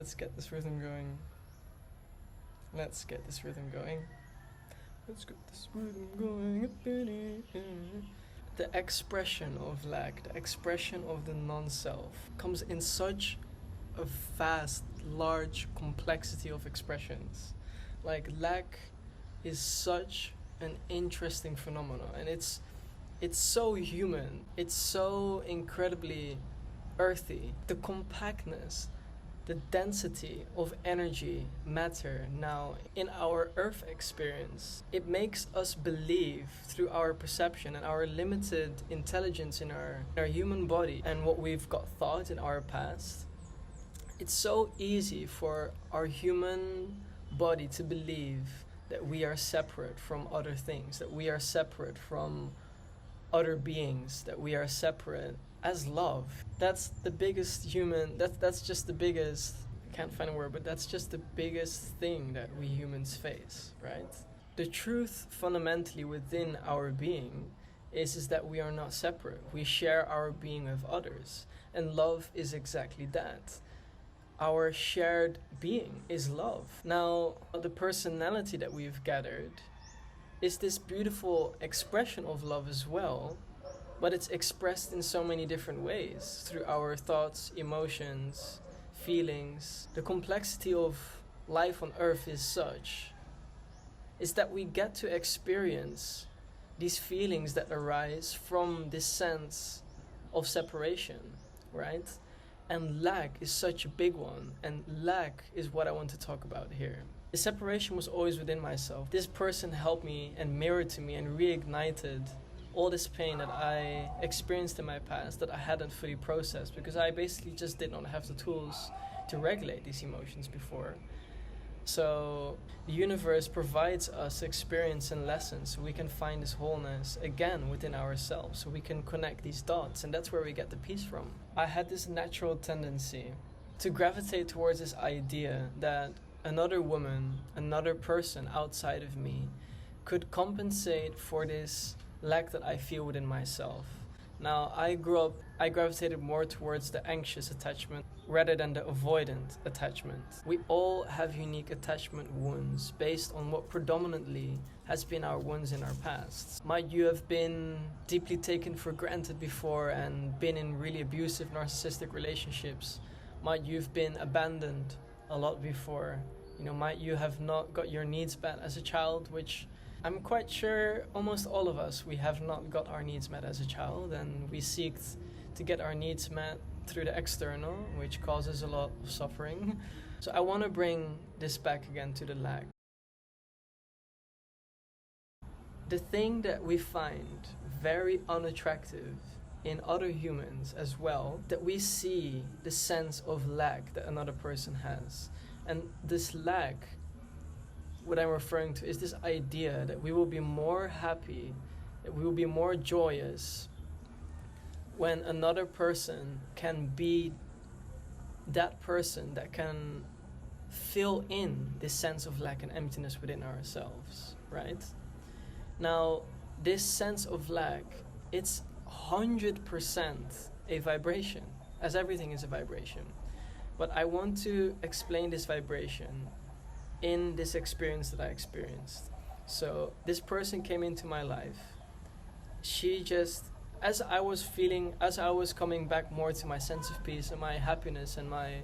Let's get this rhythm going. Let's get this rhythm going. Let's get this rhythm going. The expression of lack, the expression of the non-self, comes in such a vast, large complexity of expressions. Like, lack is such an interesting phenomenon, and it's so human. It's so incredibly earthy. The compactness, the density of energy, matter now in our earth experience, it makes us believe through our perception and our limited intelligence in our human body and what we've got thought in our past. It's so easy for our human body to believe that we are separate from other things, that we are separate from other beings, that we are separate as love. That's the biggest human, that's just the biggest, I can't find a word, but that's just the biggest thing that we humans face, right? The truth fundamentally within our being is that we are not separate. We share our being with others, and love is exactly that. Our shared being is love. Now, the personality that we've gathered is this beautiful expression of love as well, but it's expressed in so many different ways through our thoughts, emotions, feelings. The complexity of life on earth is such is that we get to experience these feelings that arise from this sense of separation, right? And lack is such a big one, and lack is what I want to talk about here. The separation was always within myself. This person helped me and mirrored to me and reignited all this pain that I experienced in my past that I hadn't fully processed because I basically just did not have the tools to regulate these emotions before. So the universe provides us experience and lessons so we can find this wholeness again within ourselves, so we can connect these dots, and that's where we get the peace from. I had this natural tendency to gravitate towards this idea that another woman, another person outside of me could compensate for this lack that I feel within myself. Now, I gravitated more towards the anxious attachment rather than the avoidant attachment. We all have unique attachment wounds based on what predominantly has been our wounds in our past. Might you have been deeply taken for granted before and been in really abusive narcissistic relationships? Might you have been abandoned a lot before? Might you have not got your needs met as a child, which I'm quite sure almost all of us, we have not got our needs met as a child, and we seek to get our needs met through the external, which causes a lot of suffering. So I want to bring this back again to the lack. The thing that we find very unattractive in other humans as well, that we see the sense of lack that another person has. And this lack, what I'm referring to, is this idea that we will be more happy, that we will be more joyous when another person can be that person that can fill in this sense of lack and emptiness within ourselves, right? Now, this sense of lack, it's 100% a vibration, as everything is a vibration. But I want to explain this vibration in this experience that I experienced. So this person came into my life. She just, as I was coming back more to my sense of peace and my happiness and my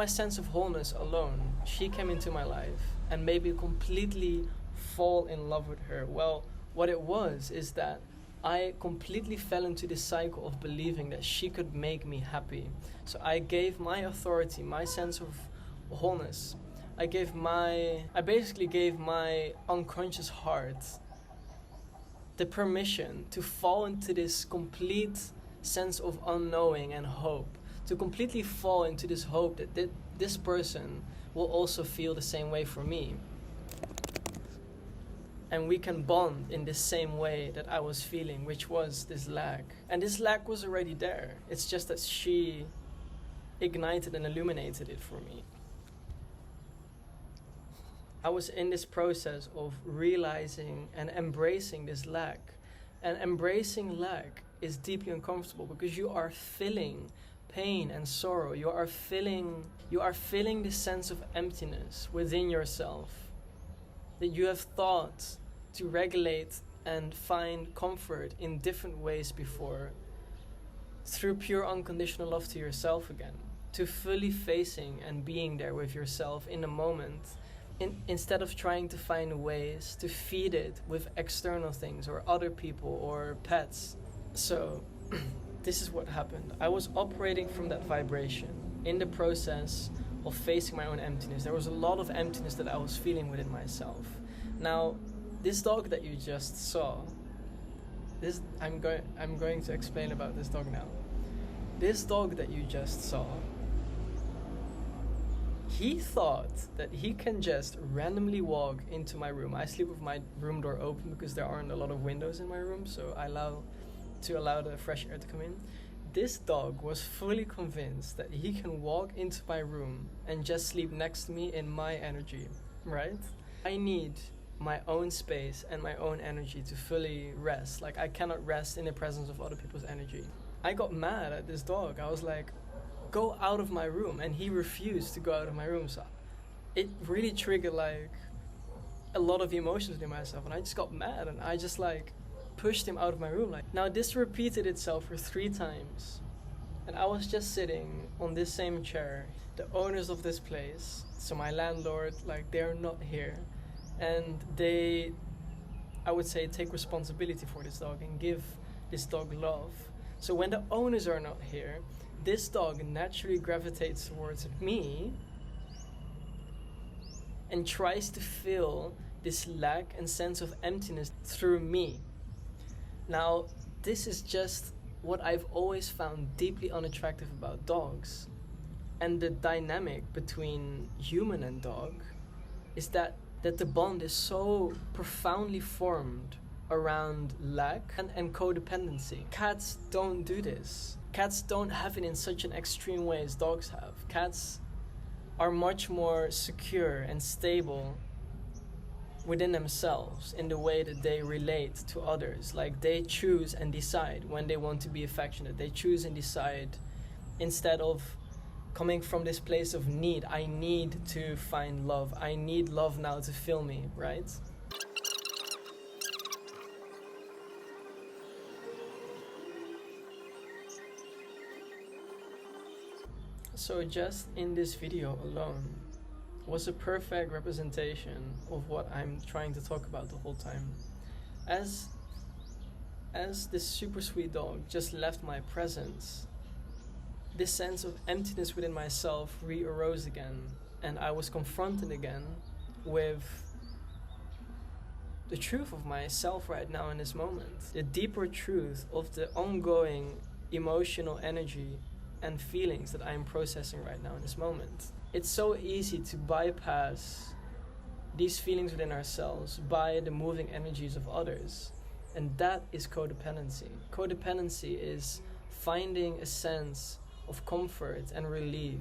sense of wholeness alone, she came into my life and made me completely fall in love with her. Well, what it was is that I completely fell into this cycle of believing that she could make me happy. So I gave my authority, my sense of wholeness, I basically gave my unconscious heart the permission to fall into this complete sense of unknowing and hope, to completely fall into this hope that this person will also feel the same way for me. And we can bond in this same way that I was feeling, which was this lack. And this lack was already there. It's just that she ignited and illuminated it for me. I was in this process of realizing and embracing this lack. And embracing lack is deeply uncomfortable because you are filling pain and sorrow. You are feeling this sense of emptiness within yourself that you have thought to regulate and find comfort in different ways before, through pure unconditional love to yourself again, to fully facing and being there with yourself in the moment, instead of trying to find ways to feed it with external things or other people or pets. So this is what happened. I was operating from that vibration in the process of facing my own emptiness. There was a lot of emptiness that I was feeling within myself. Now, this dog that you just saw, I'm going to explain about this dog now. This dog that you just saw, he thought that he can just randomly walk into my room. I sleep with my room door open because there aren't a lot of windows in my room, so I allow the fresh air to come in. This dog was fully convinced that he can walk into my room and just sleep next to me in my energy, right? I need my own space and my own energy to fully rest. Like, I cannot rest in the presence of other people's energy. I got mad at this dog. I was like, go out of my room, and he refused to go out of my room. So it really triggered like a lot of emotions within myself, and I just got mad and I just like pushed him out of my room. Like, now this repeated itself for 3 times, and I was just sitting on this same chair. The owners of this place, so my landlord, like, they're not here, and they, I would say, take responsibility for this dog and give this dog love. So when the owners are not here, this dog naturally gravitates towards me and tries to fill this lack and sense of emptiness through me. Now, this is just what I've always found deeply unattractive about dogs. And the dynamic between human and dog is that the bond is so profoundly formed around lack and codependency. Cats don't do this. Cats don't have it in such an extreme way as dogs have. Cats are much more secure and stable within themselves in the way that they relate to others. Like, they choose and decide when they want to be affectionate. They choose and decide, instead of coming from this place of need. I need to find love. I need love now to fill me, right? So just in this video alone was a perfect representation of what I'm trying to talk about the whole time. As this super sweet dog just left my presence, this sense of emptiness within myself re-arose again, and I was confronted again with the truth of myself right now in this moment. The deeper truth of the ongoing emotional energy and feelings that I am processing right now in this moment. It's so easy to bypass these feelings within ourselves by the moving energies of others, and that is codependency. Codependency is finding a sense of comfort and relief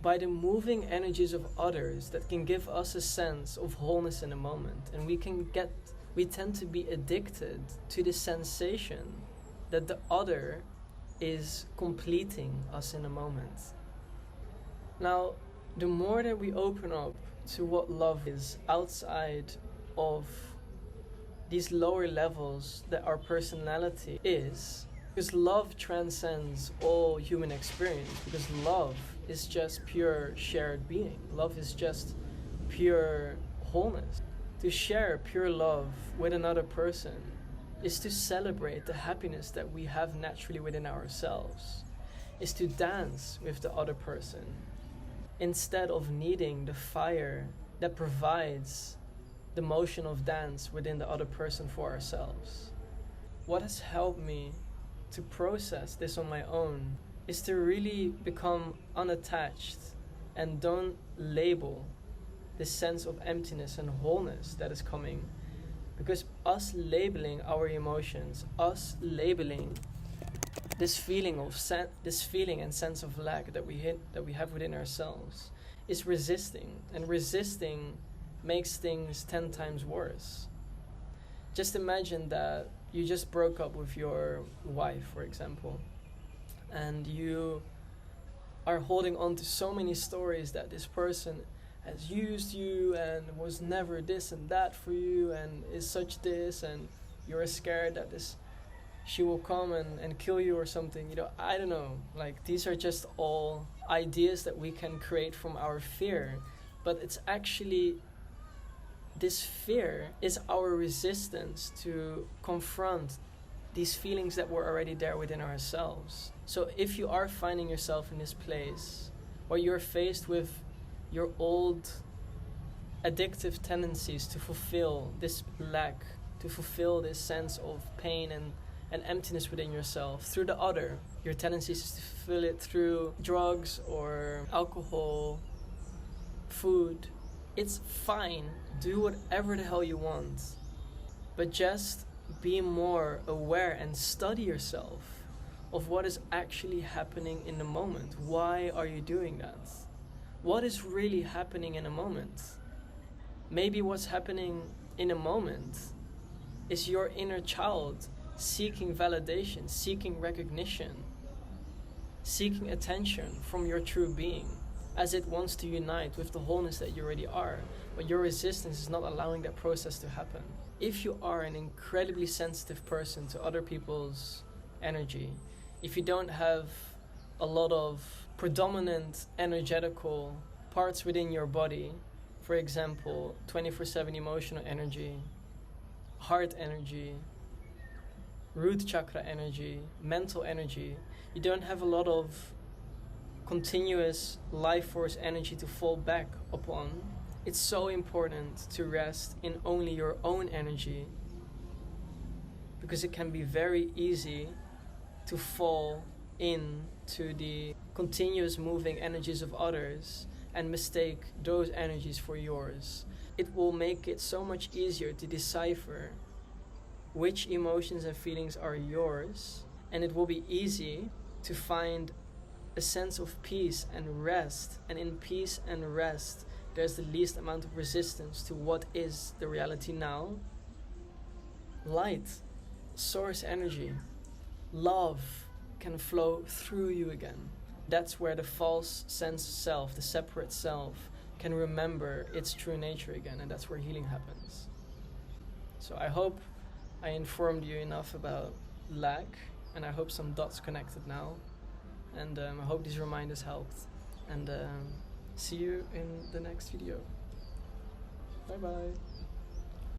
by the moving energies of others that can give us a sense of wholeness in a moment, and we tend to be addicted to the sensation that the other is completing us in a moment. Now, the more that we open up to what love is outside of these lower levels that our personality is, because love transcends all human experience, because love is just pure shared being. Love is just pure wholeness. To share pure love with another person is to celebrate the happiness that we have naturally within ourselves, is to dance with the other person instead of needing the fire that provides the motion of dance within the other person for ourselves. What has helped me to process this on my own is to really become unattached and don't label this sense of emptiness and wholeness that is coming. Because us labeling our emotions, us labeling this feeling and sense of lack that we have within ourselves, is resisting, and resisting makes things 10 times worse. Just imagine that you just broke up with your wife, for example, and you are holding on to so many stories that this person has used you and was never this and that for you and is such this, and you're scared that she will come and kill you or something, I don't know. Like, these are just all ideas that we can create from our fear, but it's actually, this fear is our resistance to confront these feelings that were already there within ourselves. So if you are finding yourself in this place, or you're faced with your old addictive tendencies to fulfill this lack, to fulfill this sense of pain and emptiness within yourself through the other, your tendencies is to fulfill it through drugs or alcohol, food, it's fine. Do whatever the hell you want, but just be more aware and study yourself of what is actually happening in the moment. Why are you doing that? What is really happening in a moment? Maybe what's happening in a moment is your inner child seeking validation, seeking recognition, seeking attention from your true being, as it wants to unite with the wholeness that you already are, but your resistance is not allowing that process to happen. If you are an incredibly sensitive person to other people's energy, if you don't have a lot of predominant energetical parts within your body, for example, 24/7 emotional energy, heart energy, root chakra energy, mental energy, you don't have a lot of continuous life force energy to fall back upon, it's so important to rest in only your own energy, because it can be very easy to fall into the continuous moving energies of others and mistake those energies for yours. It will make it so much easier to decipher which emotions and feelings are yours, and it will be easy to find a sense of peace and rest, and in peace and rest there's the least amount of resistance to what is the reality now. Light, source energy, love can flow through you again. That's where the false sense of self, the separate self, can remember its true nature again, and that's where healing happens. So I hope I informed you enough about lack, and I hope some dots connected now, and I hope these reminders helped, and see you in the next video. Bye bye.